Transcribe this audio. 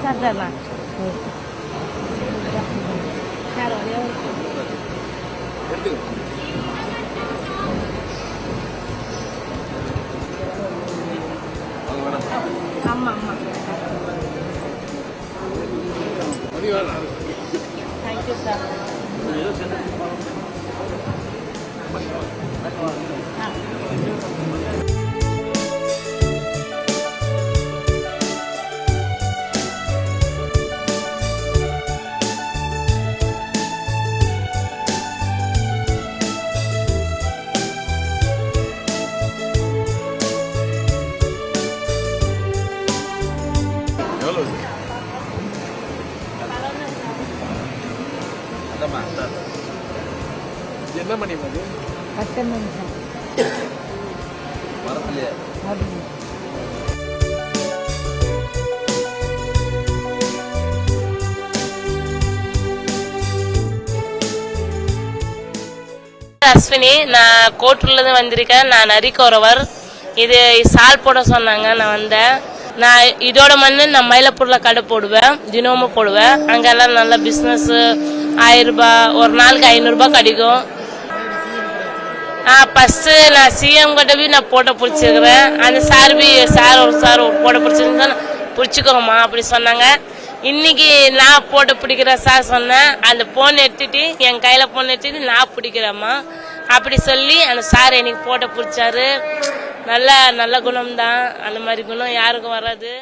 சாப்பிடலாம். ஆமா ஆமா. Thank you sir. என்ன மணி மாதிரி 10 நிமிஷம் மரத்துலயே அஸ்வினி, நான் கோட்டூர்லேருந்து வந்திருக்கேன். நான் நரிக்கோரவர். இது சால் போட சொன்னாங்க, நான் வந்தேன். நான் இதோட நான் மயிலாப்பூரில் கடை போடுவேன், தினமும் போடுவேன். அங்கெல்லாம் நல்ல பிஸ்னஸ். 1000 ரூபாய், ஒரு நாளுக்கு 500 ரூபாய் கிடைக்கும். ஃபஸ்ட்டு நான் சிஎம் கிட்ட நான் போட்டோ பிடிச்சிருக்கிறேன். அந்த சார் போட்டோ பிடிச்சிருந்தா பிடிச்சிக்கோமா அப்படி சொன்னாங்க. இன்னைக்கு நான் போட்டோ பிடிக்கிற சார் சொன்னேன். அந்த போன் எடுத்துட்டு என் கையில் போன் எடுத்துட்டு நான் பிடிக்கிறேம்மா அப்படி சொல்லி அந்த சார் எனக்கு போட்டோ பிடிச்சாரு. நல்ல குணம் தான். அந்த மாதிரி குணம் யாருக்கும் வராது.